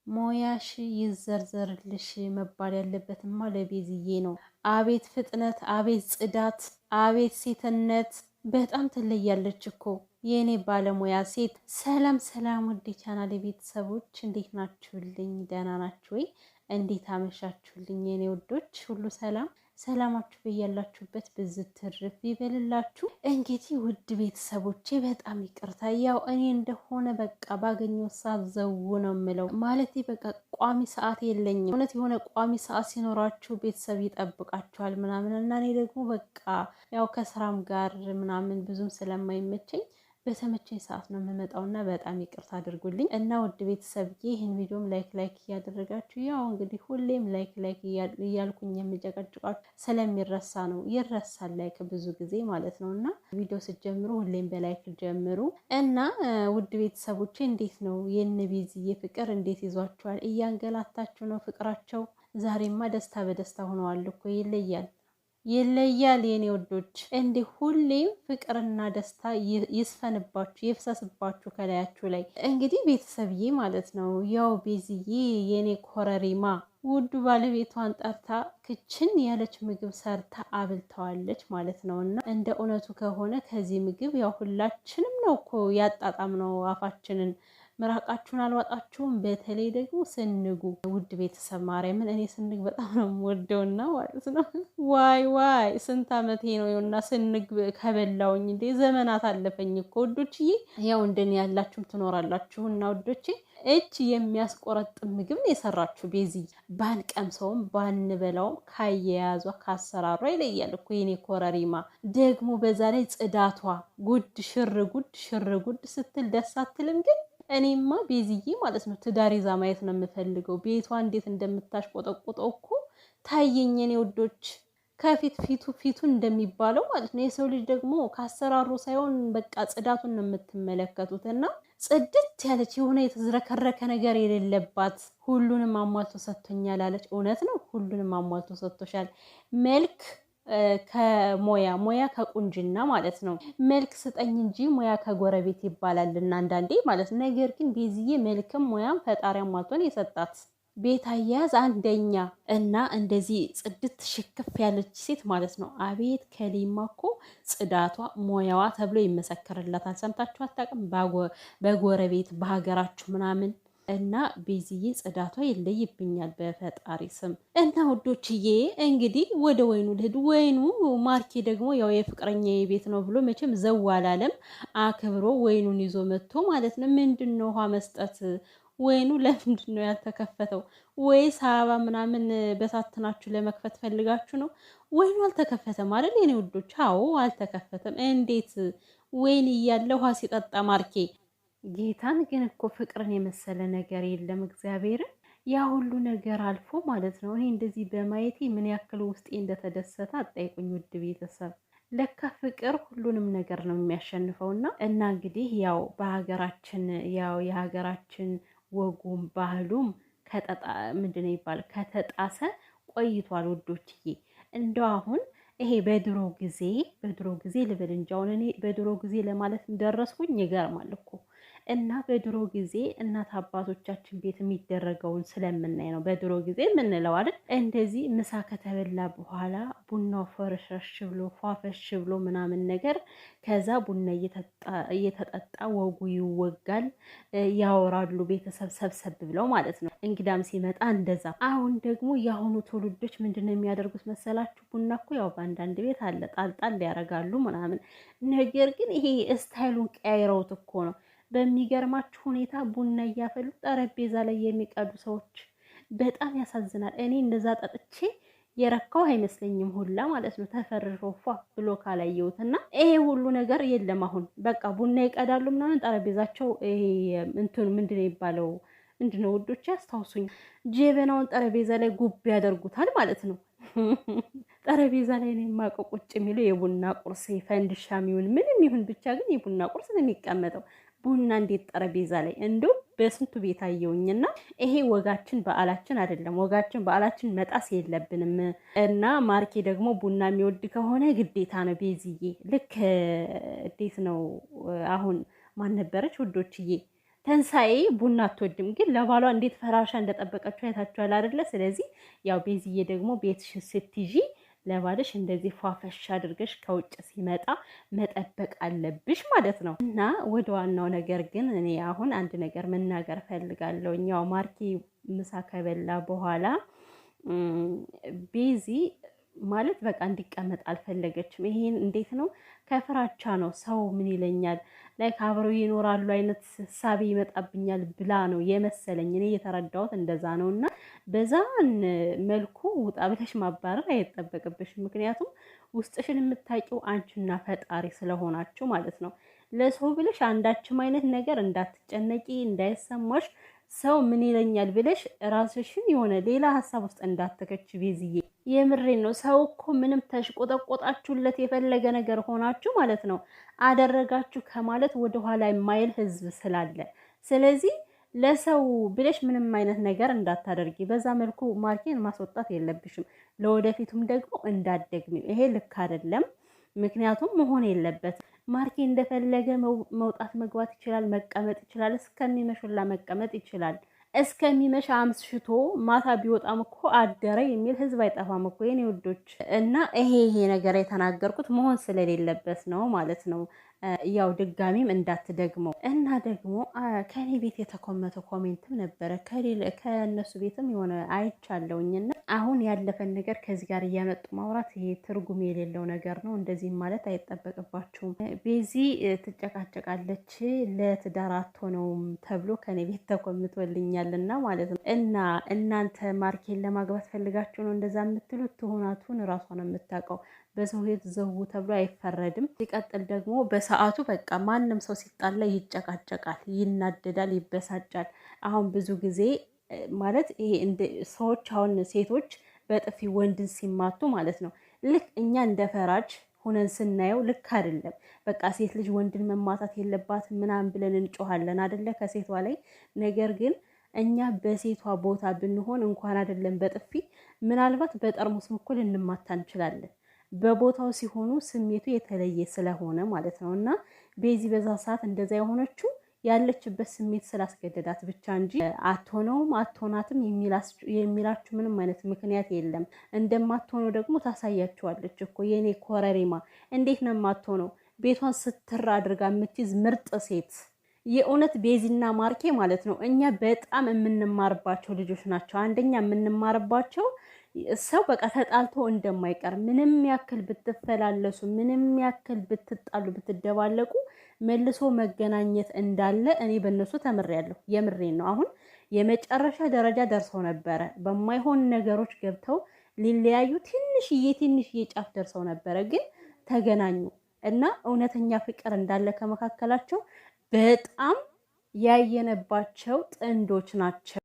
ሞያሽ ይዘርዘርልሽ መባል ያለበትማ ለቤዝዬ ነው። አቤት ፍጥነት፣ አቤት ጽዳት፣ አቤት ሴትነት! በጣም ትለያለች እኮ የእኔ ባለሙያ ሴት። ሰላም ሰላም፣ ውድ ቻናል ቤተሰቦች እንዴት ናችሁልኝ? ደህና ናችሁ ወይ? እንዴት አመሻችሁልኝ የኔ ውዶች? ሁሉ ሰላም ሰላማችሁ በያላችሁበት ብዝት ትርፍ ይበልላችሁ። እንግዲህ ውድ ቤተሰቦቼ በጣም ይቅርታ፣ ያው እኔ እንደሆነ በቃ ባገኘው ሰዓት ዘው ነው የምለው። ማለት በቃ ቋሚ ሰዓት የለኝም። እውነት የሆነ ቋሚ ሰዓት ሲኖራችሁ ቤተሰብ ይጠብቃችኋል ምናምን እና እኔ ደግሞ በቃ ያው ከስራም ጋር ምናምን ብዙም ስለማይመቸኝ በተመቸኝ ሰዓት ነው የምመጣው እና በጣም ይቅርታ አድርጉልኝ። እና ውድ ቤተሰብዬ ይህን ቪዲዮም ላይክ እያደረጋችሁ ያው እንግዲህ ሁሌም ላይክ እያልኩኝ የምጨቀጭቃችሁ ስለሚረሳ ነው። ይረሳል ላይክ ብዙ ጊዜ ማለት ነው። እና ቪዲዮ ስትጀምሩ ሁሌም በላይክ ጀምሩ። እና ውድ ቤተሰቦቼ እንዴት ነው የነቤዝዬ ፍቅር እንዴት ይዟችኋል? እያንገላታችሁ ነው ፍቅራቸው? ዛሬማ ደስታ በደስታ ሆነዋል እኮ ይለያል። ይለያል የኔ ወዶች። እንዲህ ሁሌም ፍቅርና ደስታ ይስፈንባችሁ ይፍሰስባችሁ ከላያችሁ ላይ። እንግዲህ ቤተሰብዬ ማለት ነው ያው ቤዝዬ የኔ ኮረሪማ ውዱ ባለቤቷን ጠርታ ክችን ያለች ምግብ ሰርታ አብልተዋለች ማለት ነው። እና እንደ እውነቱ ከሆነ ከዚህ ምግብ ያው ሁላችንም ነው እኮ ያጣጣም ነው አፋችንን ምራቃችሁን አልዋጣችሁም። በተለይ ደግሞ ስንጉ ውድ ቤተሰብ ማርያምን እኔ ስንግ በጣም ነው የምወደውና ማለት ነው። ዋይ ዋይ ስንት አመቴ ነው እና ስንግ ከበላውኝ እንዴ! ዘመናት አለፈኝ እኮ ውዶችዬ። ያው እንደኔ ያላችሁም ትኖራላችሁና ውዶቼ እጅ የሚያስቆረጥም ምግብ ነው የሰራችሁ ቤዝዬ። ባንቀምሰውም ባንበላውም ካያያዟ ካሰራሯ ይለያል እኮ የኔ ኮረሪማ። ደግሞ በዛ ላይ ጽዳቷ ጉድ ሽር ጉድ ስትል ደስ አትልም ግን? እኔማ ቤዝዬ ማለት ነው ትዳር ይዛ ማየት ነው የምፈልገው። ቤቷ እንዴት እንደምታሽቆጠቁጠው እኮ ታየኝ የኔ ውዶች። ከፊት ፊቱ እንደሚባለው ማለት ነው። የሰው ልጅ ደግሞ ካሰራሩ ሳይሆን በቃ ጽዳቱን ነው የምትመለከቱት። እና ጽድት ያለች የሆነ የተዝረከረከ ነገር የሌለባት ሁሉንም አሟልቶ ሰጥቶኛል አለች። እውነት ነው፣ ሁሉንም አሟልቶ ሰጥቶሻል። መልክ ከሞያ ከቁንጅና ማለት ነው። መልክ ስጠኝ እንጂ ሙያ ከጎረቤት ይባላልና አንዳንዴ ማለት ነው። ነገር ግን ቤዝዬ መልክም ሙያም ፈጣሪ አሟልቶን የሰጣት ቤት አያያዝ አንደኛ እና እንደዚህ ጽድት ሽክፍ ያለች ሴት ማለት ነው። አቤት ከሊማ እኮ ጽዳቷ ሞያዋ ተብሎ ይመሰከርላታል። ሰምታችሁ አታውቅም? በጎረቤት በሀገራችሁ ምናምን እና ቤዝዬ ጽዳቷ ይለይብኛል በፈጣሪ ስም። እና ውዶችዬ እንግዲህ ወደ ወይኑ ልሂድ። ወይኑ ማርኬ ደግሞ ያው የፍቅረኛ ቤት ነው ብሎ መቼም ዘው አላለም። አክብሮ ወይኑን ይዞ መጥቶ ማለት ነው። ምንድን ነው ውሃ መስጠት? ወይኑ ለምንድን ነው ያልተከፈተው? ወይስ አበባ ምናምን በታትናችሁ ለመክፈት ፈልጋችሁ ነው? ወይኑ አልተከፈተም አይደል የኔ ውዶች? አዎ አልተከፈተም። እንዴት ወይን እያለ ውሃ ሲጠጣ ማርኬ? ጌታን ግን እኮ ፍቅርን የመሰለ ነገር የለም። እግዚአብሔርን ያ ሁሉ ነገር አልፎ ማለት ነው። እኔ እንደዚህ በማየቴ ምን ያክል ውስጤ እንደተደሰተ አጠይቁኝ ውድ ቤተሰብ። ለካ ፍቅር ሁሉንም ነገር ነው የሚያሸንፈውና እና እንግዲህ ያው በሀገራችን ያው የሀገራችን ወጉም ባህሉም ምንድን ነው ይባል ከተጣሰ ቆይቷል ውዶችዬ። እንደው አሁን ይሄ በድሮ ጊዜ ልበል እንጂ አሁን እኔ በድሮ ጊዜ ለማለት ደረስኩኝ። ይገርማል እኮ። እና በድሮ ጊዜ እናት አባቶቻችን ቤት የሚደረገውን ስለምናይ ነው በድሮ ጊዜ የምንለው አይደል? እንደዚህ ምሳ ከተበላ በኋላ ቡናው ፈረሸሽ ብሎ ፏፈሽ ብሎ ምናምን ነገር፣ ከዛ ቡና እየተጠጣ ወጉ ይወጋል፣ ያወራሉ ቤተሰብ ሰብሰብ ብለው ማለት ነው። እንግዳም ሲመጣ እንደዛ። አሁን ደግሞ የአሁኑ ትውልዶች ምንድን ነው የሚያደርጉት መሰላችሁ? ቡና እኮ ያው በአንዳንድ ቤት አለ ጣልጣል ያደርጋሉ ምናምን፣ ነገር ግን ይሄ ስታይሉን ቀያይረውት እኮ ነው። በሚገርማችሁ ሁኔታ ቡና እያፈሉ ጠረጴዛ ላይ የሚቀዱ ሰዎች በጣም ያሳዝናል። እኔ እንደዛ ጠጥቼ የረካው አይመስለኝም ሁላ ማለት ነው። ተፈርሾፋ ብሎ ካላየሁት እና ይሄ ሁሉ ነገር የለም። አሁን በቃ ቡና ይቀዳሉ ምናምን ጠረጴዛቸው ይሄ እንትን ምንድን ነው የሚባለው? ምንድነው ውዶች ያስታውሱኝ። ጀበናውን ጠረጴዛ ላይ ጉብ ያደርጉታል ማለት ነው። ጠረጴዛ ላይ ነው የማውቀው ቁጭ የሚለው የቡና ቁርስ ፈንድሻ የሚሆን ምንም ይሁን ብቻ ግን የቡና ቁርስ ነው የሚቀመጠው። ቡና እንዴት ጠረጴዛ ላይ እንደው በስንቱ ቤት አየውኝና፣ ይሄ ወጋችን በዓላችን አይደለም። ወጋችን በዓላችን መጣስ የለብንም። እና ማርኬ ደግሞ ቡና የሚወድ ከሆነ ግዴታ ነው ቤዝዬ። ልክ እንዴት ነው አሁን ማን ነበረች ውዶችዬ? ተንሳኤ ቡና አትወድም፣ ግን ለባሏ እንዴት ፈራሻ እንደጠበቀችው አይታችኋል አይደለ? ስለዚህ ያው ቤዝዬ ደግሞ ቤትሽ ስትይዢ ለባልሽ እንደዚህ ፏፈሽ አድርገሽ ከውጭ ሲመጣ መጠበቅ አለብሽ ማለት ነው። እና ወደ ዋናው ነገር ግን እኔ አሁን አንድ ነገር መናገር ፈልጋለሁ። ያው ማርኬ ምሳ ከበላ በኋላ ቤዚ ማለት በቃ እንዲቀመጥ አልፈለገችም። ይሄን እንዴት ነው? ከፍራቻ ነው። ሰው ምን ይለኛል ላይ አብረው ይኖራሉ አይነት ሳቢ ይመጣብኛል ብላ ነው የመሰለኝ። እኔ የተረዳሁት እንደዛ ነው። እና በዛን መልኩ ውጣ ብለሽ ማባረር አይጠበቅብሽም። ምክንያቱም ውስጥሽን የምታውቂው አንቺና ፈጣሪ ስለሆናችሁ ማለት ነው። ለሰው ብለሽ አንዳችም አይነት ነገር እንዳትጨነቂ፣ እንዳይሰማሽ ሰው ምን ይለኛል ብለሽ ራስሽን የሆነ ሌላ ሀሳብ ውስጥ እንዳትከች ቤዝዬ። የምሬን ነው። ሰው እኮ ምንም ተሽቆጠቆጣችሁለት የፈለገ ነገር ሆናችሁ ማለት ነው አደረጋችሁ ከማለት ወደኋላ የማይል ህዝብ ስላለ፣ ስለዚህ ለሰው ብለሽ ምንም አይነት ነገር እንዳታደርጊ። በዛ መልኩ ማርኬን ማስወጣት የለብሽም። ለወደፊቱም ደግሞ እንዳትደግሚ። ይሄ ልክ አይደለም። ምክንያቱም መሆን የለበት። ማርኬ እንደፈለገ መውጣት መግባት ይችላል፣ መቀመጥ ይችላል፣ እስከሚመሹላ መቀመጥ ይችላል። እስከሚመሻ አምሽቶ ማታ ቢወጣም እኮ አደረ የሚል ህዝብ አይጠፋም እኮ የኔ ውዶች። እና ይሄ ነገር የተናገርኩት መሆን ስለሌለበት ነው ማለት ነው። ያው ድጋሚም እንዳትደግመው። እና ደግሞ ከኔ ቤት የተኮመተ ኮሜንትም ነበረ ከእነሱ ቤትም የሆነ አይቻለውኝና አሁን ያለፈን ነገር ከዚህ ጋር እያመጡ ማውራት ይሄ ትርጉም የሌለው ነገር ነው። እንደዚህም ማለት አይጠበቅባችሁም። ቤዚ ትጨቃጨቃለች ለትዳር አትሆነውም ተብሎ ከኔ ቤት ተኮምቶልኛልና ማለት ነው። እና እናንተ ማርኬን ለማግባት ፈልጋችሁ ነው እንደዛ የምትሉት? ትሆናቱን እራሷ ነው የምታውቀው። በሰው ቤት ዘው ተብሎ አይፈረድም። ሲቀጥል ደግሞ በሰዓቱ በቃ ማንም ሰው ሲጣላ ይጨቃጨቃል፣ ይናደዳል፣ ይበሳጫል። አሁን ብዙ ጊዜ ማለት ይሄ ሰዎች አሁን ሴቶች በጥፊ ወንድን ሲማቱ ማለት ነው ልክ እኛ እንደ ፈራጅ ሆነን ስናየው ልክ አይደለም። በቃ ሴት ልጅ ወንድን መማታት የለባትም ምናምን ብለን እንጮሃለን አይደለ ከሴቷ ላይ። ነገር ግን እኛ በሴቷ ቦታ ብንሆን እንኳን አይደለም በጥፊ ምናልባት በጠርሙስ እኩል እንማታ እንችላለን። በቦታው ሲሆኑ ስሜቱ የተለየ ስለሆነ ማለት ነው። እና ቤዚ በዛ ሰዓት እንደዛ የሆነችው ያለችበት ስሜት ስላስገደዳት ብቻ እንጂ አትሆነውም አትሆናትም የሚላችሁ ምንም አይነት ምክንያት የለም። እንደማትሆነው ደግሞ ታሳያችኋለች እኮ የኔ ኮረሪማ። እንዴት ነው የማትሆነው? ቤቷን ስትር አድርጋ የምትይዝ ምርጥ ሴት። የእውነት ቤዚና ማርኬ ማለት ነው እኛ በጣም የምንማርባቸው ልጆች ናቸው። አንደኛ የምንማርባቸው ሰው በቃ ተጣልቶ እንደማይቀር፣ ምንም ያክል ብትፈላለሱ፣ ምንም ያክል ብትጣሉ፣ ብትደባለቁ መልሶ መገናኘት እንዳለ እኔ በእነሱ ተምሬያለሁ። የምሬን ነው። አሁን የመጨረሻ ደረጃ ደርሰው ነበረ። በማይሆን ነገሮች ገብተው ሊለያዩ ትንሽዬ ጫፍ ደርሰው ነበረ፣ ግን ተገናኙ እና እውነተኛ ፍቅር እንዳለ ከመካከላቸው በጣም ያየነባቸው ጥንዶች ናቸው።